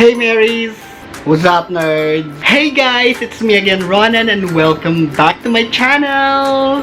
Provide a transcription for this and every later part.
Hey Marys! What's up, nerds? Hey guys, it's me again, Ronan, and welcome back to my channel!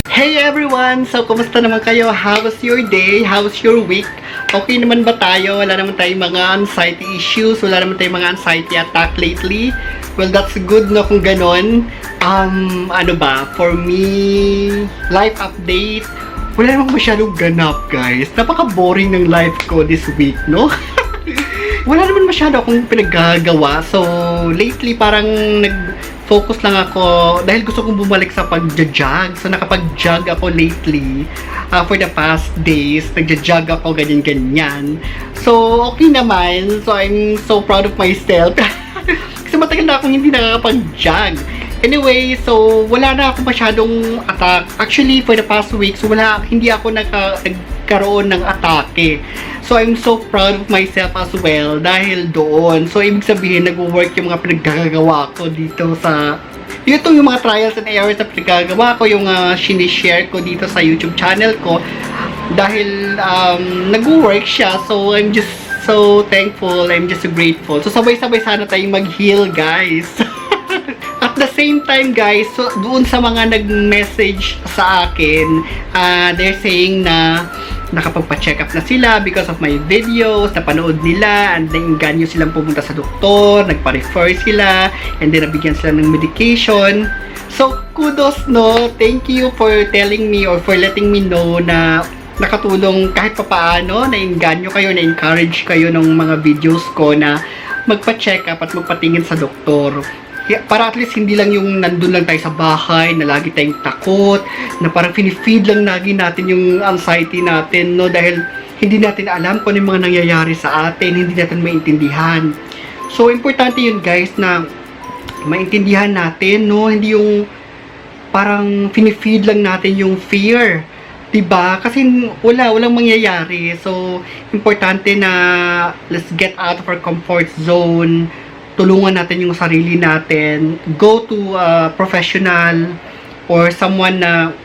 Hey everyone! So, kumusta naman kayo? How was your day? How was your week? Okay naman ba tayo? Wala naman tayong mga anxiety issues? Wala naman tayong mga anxiety attack lately? Well, that's good no kung ganon. Ano ba? For me, life update. Wala namang masyadong ganap, guys. Napaka-boring ng life ko this week, no? Wala naman masyado akong pinaggagawa. So, lately parang nag-focus lang ako dahil gusto kong bumalik sa pag-jog. So, nakapag-jog ako lately for the past days. Nag-jog ako, ganyan-ganyan. So, okay naman. So, I'm so proud of myself. Kasi matagal na akong hindi nakakapag-jog. Anyway, so wala na ako masyadong attack. Actually, for the past weeks, hindi ako nagkaroon ng atake. So, I'm so proud of myself as well dahil doon. So, ibig sabihin, nag-work yung mga pinaggagawa ko dito sa... Ito yung mga trials and errors na pinaggagawa ko, yung sinishare ko dito sa YouTube channel ko. Dahil nag-work siya, so I'm just so thankful, I'm just so grateful. So, sabay-sabay sana tayong mag-heal, guys. At the same time, guys, so doon sa mga nag-message sa akin, they're saying na nakapagpa-check up na sila because of my videos, napanood nila, and nainganyo silang pumunta sa doktor, nagpa-refer sila, and then nabigyan sila ng medication. So, kudos, no? Thank you for telling me or for letting me know na nakatulong kahit papaano, nainganyo kayo, na-encourage kayo ng mga videos ko na magpa-check up at magpatingin sa doktor. Para at least hindi lang yung nandun lang tayo sa bahay, na lagi tayong takot, na parang finifeed lang lagi natin yung anxiety natin, no? Dahil hindi natin alam kung ano yung mga nangyayari sa atin, hindi natin maintindihan. So, importante yun, guys, na maintindihan natin, no? Hindi yung parang finifeed lang natin yung fear. Diba? Kasi walang mangyayari. So, importante na let's get out of our comfort zone. Tulungan natin yung sarili natin. Go to a professional or someone na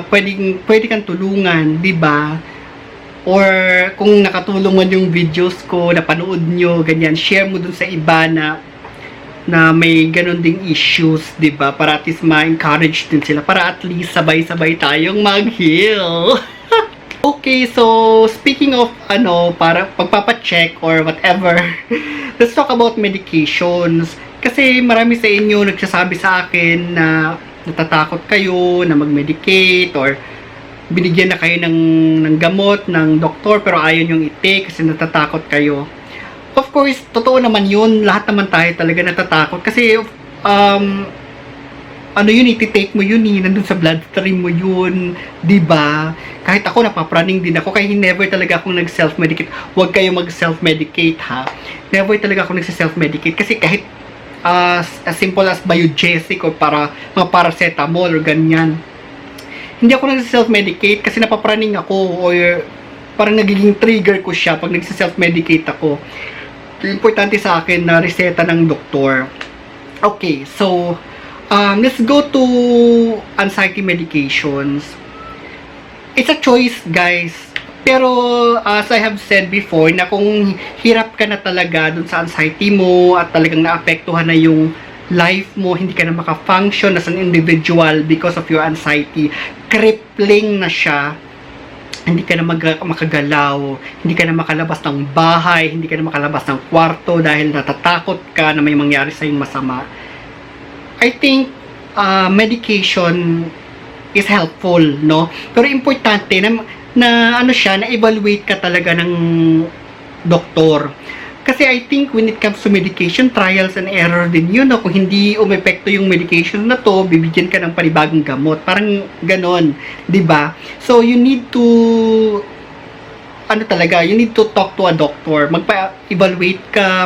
pwede kang tulungan, 'di ba? Or kung nakatulong man yung videos ko, napanood nyo, ganyan, share mo dun sa iba na may ganun ding issues, 'di ba? Para at least ma-encourage din sila, para at least sabay-sabay tayong mag-heal. Okay, so speaking of para pagpapa-check or whatever, let's talk about medications. Kasi marami sa inyo nagsasabi sa akin na natatakot kayo na mag-medicate or binigyan na kayo ng gamot ng doktor pero ayaw nyong i-take kasi natatakot kayo. Of course, totoo naman yun. Lahat naman tayo talaga natatakot kasi yun, iti-take mo yun nandun sa bloodstream mo yun, diba? Kahit ako, napapraning din ako, kaya never talaga akong nag-self-medicate. Huwag kayo mag-self-medicate, ha? Never talaga ako nag-self-medicate, kasi kahit as simple as biogesic or mga paracetamol or ganyan, hindi ako nag-self-medicate kasi napapraning ako or parang nagiging trigger ko siya pag nag-self-medicate ako. Importante sa akin na reseta ng doktor. Okay, so let's go to anxiety medications. It's a choice, guys. Pero as I have said before, na kung hirap ka na talaga dun sa anxiety mo at talagang naapektuhan na yung life mo, hindi ka na maka-function as an individual because of your anxiety, crippling na siya, hindi ka na makagalaw, hindi ka na makalabas ng bahay, hindi ka na makalabas ng kwarto dahil natatakot ka na may mangyari sa'yong masama. I think medication is helpful, no? Pero importante na evaluate ka talaga ng doktor. Kasi I think when it comes to medication, trials and error din yun, no? Kung hindi umepekto yung medication na to, bibigyan ka ng panibagong gamot. Parang ganon, 'di ba? So you need to you need to talk to a doctor. Magpa-evaluate ka,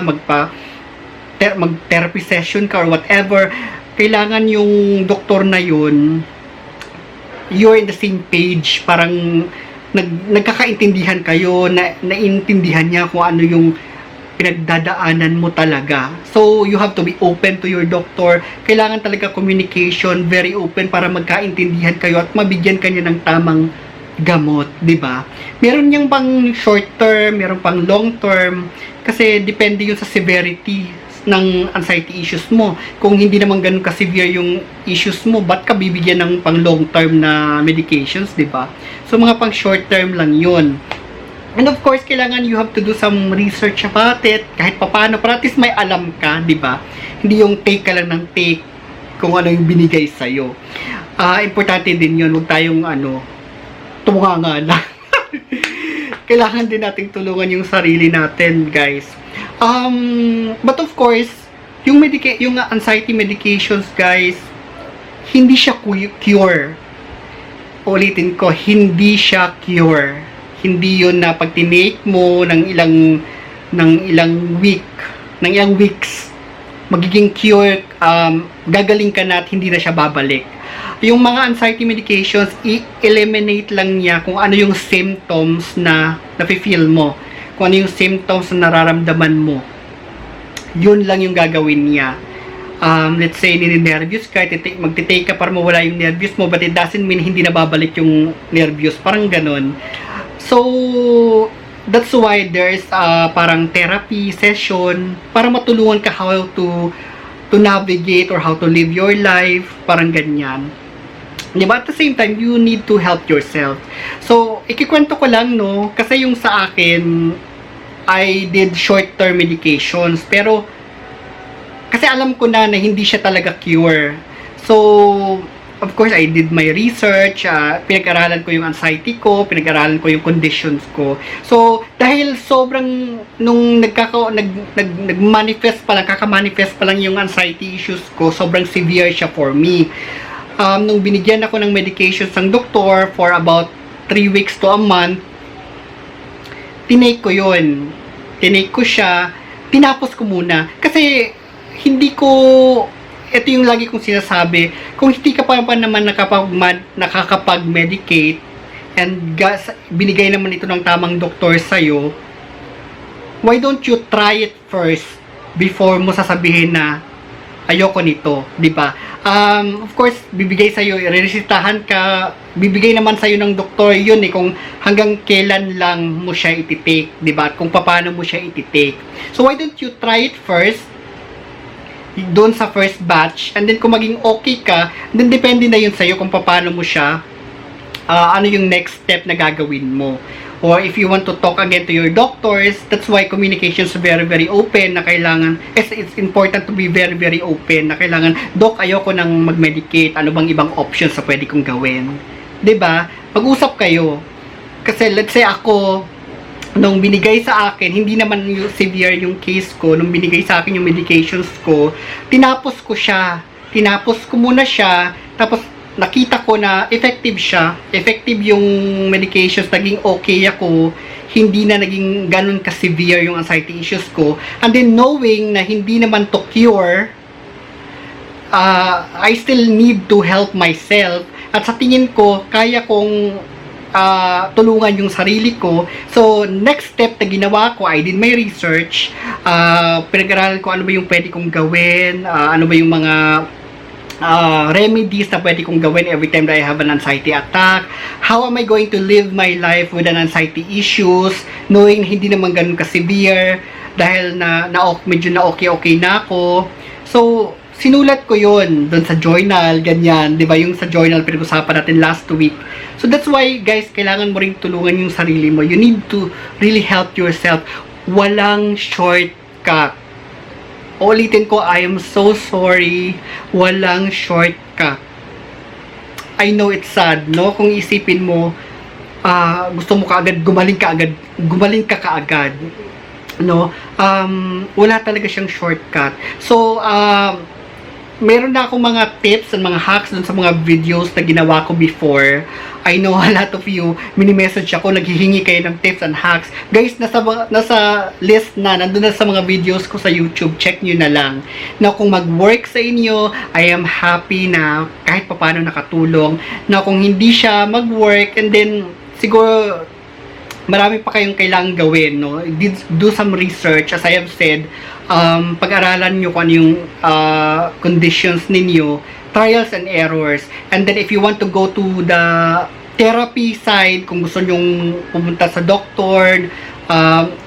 mag-therapy session ka or whatever. Kailangan yung doktor na yun, you're in the same page, parang nagkakaintindihan kayo, naintindihan niya kung ano yung pinagdadaanan mo talaga. So, you have to be open to your doctor. Kailangan talaga communication, very open para magkaintindihan kayo at mabigyan kanya ng tamang gamot, 'di ba? Meron niyang pang short term, meron pang long term kasi depende 'yun sa severity ng anxiety issues mo. Kung hindi naman ganun ka-severe yung issues mo, ba't ka bibigyan ng pang long term na medications, 'di ba? So mga pang short term lang 'yun. And of course, kailangan you have to do some research about it kahit papaano para at least may alam ka, 'di ba? Hindi yung take ka lang ng take kung ano yung binigay sa'yo. Importante din yun, huwag tayong tumunganga lang. Kailangan din nating tulungan yung sarili natin, guys. But of course, yung anxiety medications, guys, hindi siya cure. Ulitin ko, hindi siya cure. Hindi yun na pag tinake mo ng ilang weeks, magiging cure, gagaling ka na at hindi na siya babalik. Yung mga anxiety medications, i-eliminate lang niya kung ano yung symptoms na nafe-feel mo. Kung ano yung symptoms na nararamdaman mo. Yun lang yung gagawin niya. Let's say, nini-nervous ka, magtitake ka para mawala yung nervous mo, but it doesn't mean hindi na babalik yung nervous. Parang ganun. So, that's why there's parang therapy session para matulungan ka how to navigate or how to live your life, parang ganyan. Diba? At the same time, you need to help yourself. So, ikikwento ko lang, no? Kasi yung sa akin, I did short-term medications. Pero, kasi alam ko na hindi siya talaga cure. So, of course, I did my research. Pinag-aralan ko yung anxiety ko. Pinag-aralan ko yung conditions ko. So, dahil sobrang, nung nag-manifest pa lang, kaka-manifest pa lang yung anxiety issues ko, sobrang severe siya for me. Nung binigyan ako ng medications ng doktor for about 3 weeks to a month, tinake ko yun. Tinake ko siya. Tinapos ko muna. Kasi, hindi ko, ito yung lagi kong sinasabi, kung hindi ka pa naman nakakapag-medicate, and binigay naman ito ng tamang doktor sa'yo, why don't you try it first before mo sasabihin na ayoko nito, di ba? Of course, bibigay sa'yo, ireresitahan ka, bibigay naman sa'yo ng doktor yun kung hanggang kailan lang mo siya ititake, di ba? At kung paano mo siya ititake. So, why don't you try it first, doon sa first batch, and then kung maging okay ka, then depende na yun sa'yo kung paano mo siya, ano yung next step na gagawin mo. Or if you want to talk again to your doctors, that's why communication is very, very open, na kailangan, it's important to be very, very open, na kailangan, Doc, ayoko nang mag-medicate, ano bang ibang options na pwede kong gawin? 'Di ba? Pag-usap kayo. Kasi let's say ako, nung binigay sa akin, hindi naman severe yung case ko, nung binigay sa akin yung medications ko, tinapos ko siya. Tinapos ko muna siya, tapos nakita ko na effective siya. Effective yung medications, naging okay ako, hindi na naging ganun ka-severe yung anxiety issues ko. And then knowing na hindi naman to cure, I still need to help myself. At sa tingin ko, kaya kong tulungan yung sarili ko. So, next step na ginawa ko, I did my research. Pinag-aralan ko ano ba yung pwede kong gawin, ano ba yung mga remedies na pwede kong gawin every time that I have an anxiety attack. How am I going to live my life with an anxiety issues, knowing hindi naman ganun ka-severe, dahil medyo na okay na ako. So, sinulat ko yon doon sa journal, ganyan, di ba? Yung sa journal, pinag-usapan natin last week. So, that's why, guys, kailangan mo rin tulungan yung sarili mo. You need to really help yourself. Walang shortcut. Ulitin ko, I am so sorry. Walang shortcut. I know it's sad, no? Kung isipin mo, gusto mo kaagad, gumaling ka kaagad. No? Wala talaga siyang shortcut. So, meron na akong mga tips and mga hacks dun sa mga videos na ginawa ko before. I know a lot of you, mini-message ako, naghihingi kayo ng tips and hacks. Guys, nasa list na, nandun na sa mga videos ko sa YouTube, check nyo na lang. Na kung mag-work sa inyo, I am happy na kahit paano nakatulong. Na kung hindi siya mag-work, and then, siguro, marami pa kayong kailangang gawin, no? Do some research, as I have said, pag-aralan nyo kung ano yung conditions ninyo, trials and errors, and then if you want to go to the therapy side, kung gusto nyong pumunta sa doktor,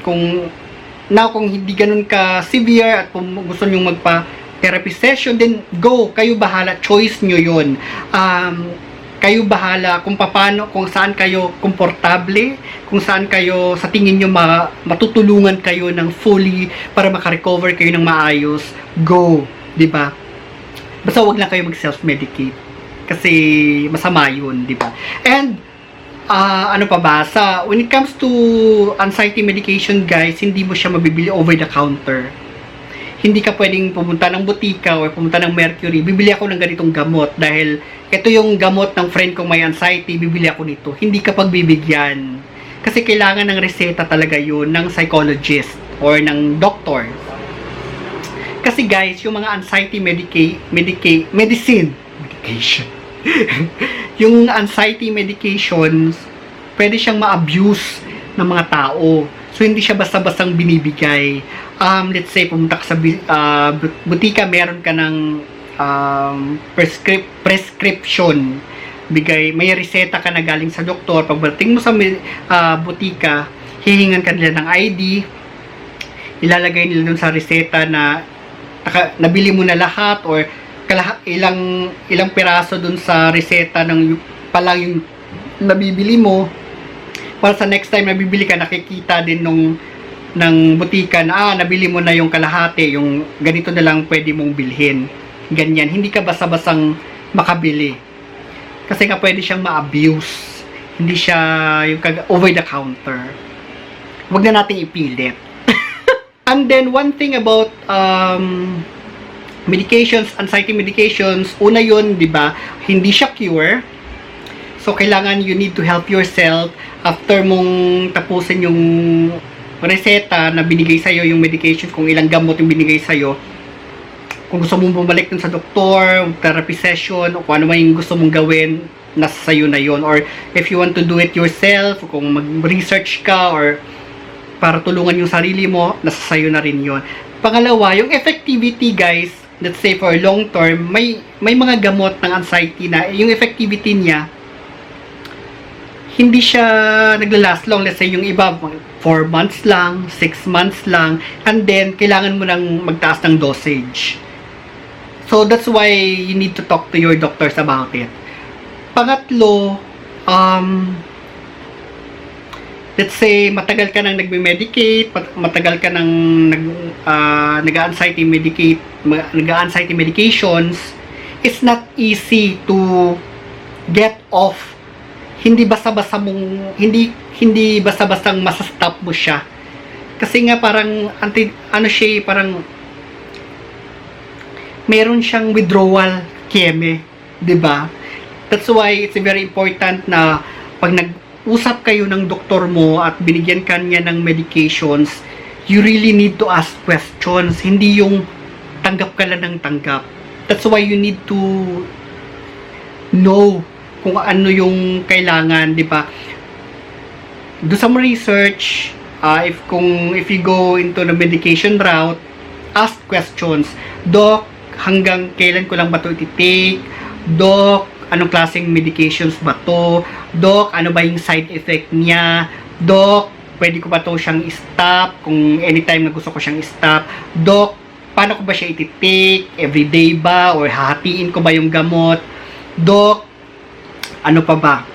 kung hindi ganun ka severe at kung gusto nyong magpa-therapy session, then go, kayo bahala, choice nyo yun. Kayo bahala kung paano, kung saan kayo komportable, kung saan kayo sa tingin nyo matutulungan kayo ng fully para makarecover kayo ng maayos, go, di ba? Basta wag lang kayo mag-self-medicate kasi masama yun, di ba? And ano pa ba, when it comes to anxiety medication, guys, hindi mo siya mabibili over the counter. Hindi ka pwedeng pumunta ng butika o pumunta ng Mercury, bibili ako ng ganitong gamot dahil ito yung gamot ng friend kong may anxiety, bibili ako nito. Hindi ka pagbibigyan. Kasi kailangan ng reseta talaga yun ng psychologist or ng doctor. Kasi guys, yung mga anxiety medication yung anxiety medications, pwede siyang ma-abuse ng mga tao. So, hindi siya basta-bastang binibigay. Let's say, pumunta ka sa butika, meron ka ng prescription. May reseta ka na galing sa doktor. Pagdating mo sa butika, hihingan ka nila ng ID, ilalagay nila dun sa reseta na nabili mo na lahat or ilang piraso dun sa reseta ng palang yung nabibili mo. Para sa next time nabibili ka, nakikita din ng butika na nabili mo na yung kalahati, yung ganito na lang pwede mong bilhin. Ganyan, hindi ka basta-bastang makabili. Kasi nga pwede siyang ma-abuse. Hindi siya yung over the counter. Huwag na nating ipilit. And then one thing about medications, anxiety medications, una yun, di ba, hindi siya cure. So, kailangan you need to help yourself after mong tapusin yung reseta na binigay sa'yo, yung medication, kung ilang gamot yung binigay sa'yo. Kung gusto mong bumalik dun sa doktor, therapy session, o kung ano man yung gusto mong gawin, nasa sa'yo na yun. Or if you want to do it yourself, kung mag-research ka, or para tulungan yung sarili mo, nasa sa'yo na rin yun. Pangalawa, yung effectivity, guys, let's say for long term, may mga gamot ng anxiety na yung effectivity niya hindi siya naglalast long. Let's say yung iba 4 months lang, 6 months lang, and then kailangan mo nang magtaas ng dosage. So that's why you need to talk to your doctors about it. Pangatlo, let's say matagal ka nang nagme-medicate, matagal ka nang nag-anxiety medications, it's not easy to get off. Hindi basta-bastang masa-stop mo siya. Kasi nga parang parang meron siyang withdrawal kieme, 'di ba? That's why it's very important na pag nag-usap kayo ng doktor mo at binigyan ka niya ng medications, you really need to ask questions. Hindi yung tanggap ka lang ng tanggap. That's why you need to know kung ano yung kailangan, di ba? Do some research. If you go into the medication route, ask questions. Doc, hanggang kailan ko lang ba ito i-take? Doc, anong klaseng medications ba to? Doc, ano ba yung side effect niya? Doc, pwede ko ba ito siyang i-stop kung anytime na gusto ko siyang i-stop? Doc, paano ko ba siya i-take? Everyday ba? Or hahatiin ko ba yung gamot? Doc, ano pa ba?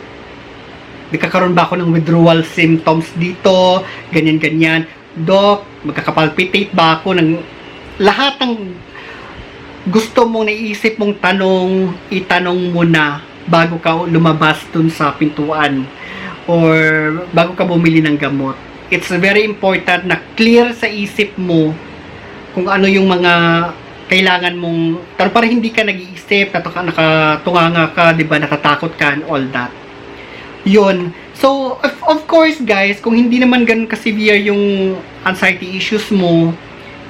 Nagkakaroon ba ako ng withdrawal symptoms dito? Ganyan-ganyan. Doc, magkakapalpitate ba ako ng lahat ng gusto mong naisip mong tanong, itanong mo na bago ka lumabas dun sa pintuan or bago ka bumili ng gamot. It's very important na clear sa isip mo kung ano yung mga kailangan mong, para hindi ka nag-iisip, nakatunganga ka, di ba, natatakot ka and all that. Yun. So, of course, guys, kung hindi naman ganun ka-severe yung anxiety issues mo,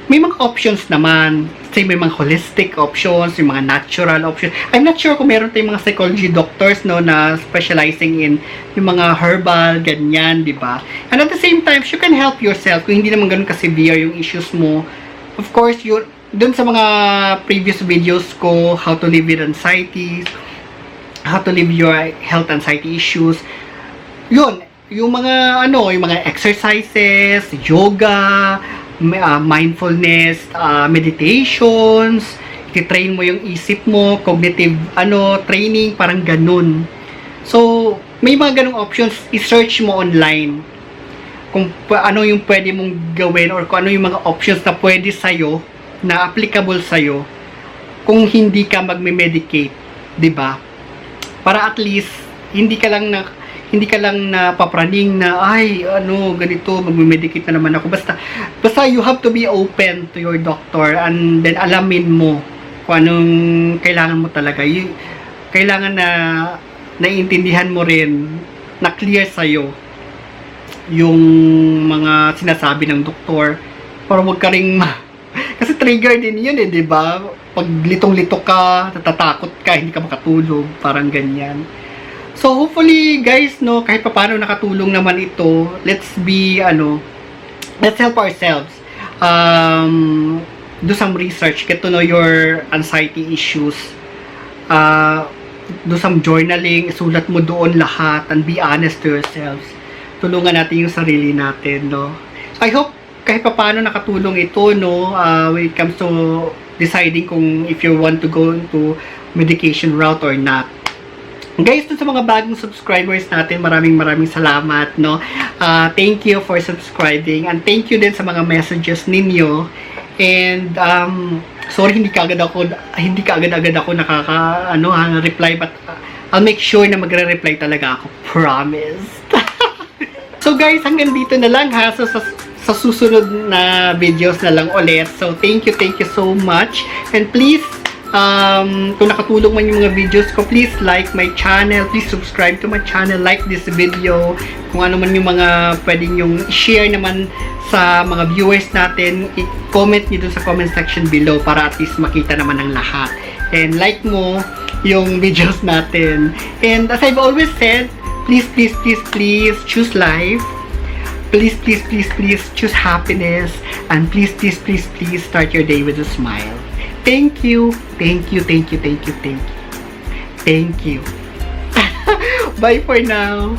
may mga options naman. Say, may mga holistic options, yung mga natural options. I'm not sure kung meron tayong mga psychology doctors, no, na specializing in yung mga herbal, ganyan, di ba? And at the same time, you can help yourself kung hindi naman ganun ka-severe yung issues mo. Of course, dun sa mga previous videos ko, how to live with anxiety, how to live your health anxiety issues. Yun, yung mga exercises, yoga, mindfulness, meditations, i-train mo yung isip mo, cognitive training, parang ganun. So, may mga ganung options, i-search mo online kung ano yung pwede mong gawin or kung ano yung mga options na pwede sa'yo, na applicable sa'yo kung hindi ka magme-medicate, 'di ba? Para at least hindi ka lang napapraning na ganito, magme-medicate na naman ako. Basta you have to be open to your doctor and then alamin mo kung anong kailangan mo talaga. Kailangan na naiintindihan mo rin, na clear sa'yo yung mga sinasabi ng doktor, para wag ka ring kasi trigger din yun di ba? Pag litong-lito ka, natatakot ka, hindi ka makatulog, parang ganyan. So hopefully guys, kahit paano nakatulong naman ito. Let's help ourselves. Do some research, get to know your anxiety issues. Do some journaling, isulat mo doon lahat, and be honest to yourselves. Tulungan natin yung sarili natin, So I hope kahit paano nakatulong ito, when it comes to deciding kung if you want to go into medication route or not. Guys, dun sa mga bagong subscribers natin, maraming salamat, thank you for subscribing, and thank you din sa mga messages ninyo. And sorry hindi kaagad ako reply, but I'll make sure na magre-reply talaga ako, promise. So guys, hanggang dito na lang ha. So sa susunod na videos na lang ulit. So thank you so much, and please kung nakatulong man yung mga videos ko, please like my channel, please subscribe to my channel, like this video, kung ano man yung mga pwedeng yung share naman sa mga viewers natin, i-comment nyo dun sa comment section below para at least makita naman ng lahat, and like mo yung videos natin. And as I've always said, please choose life, please choose happiness, and please start your day with a smile. Thank you. Bye for now.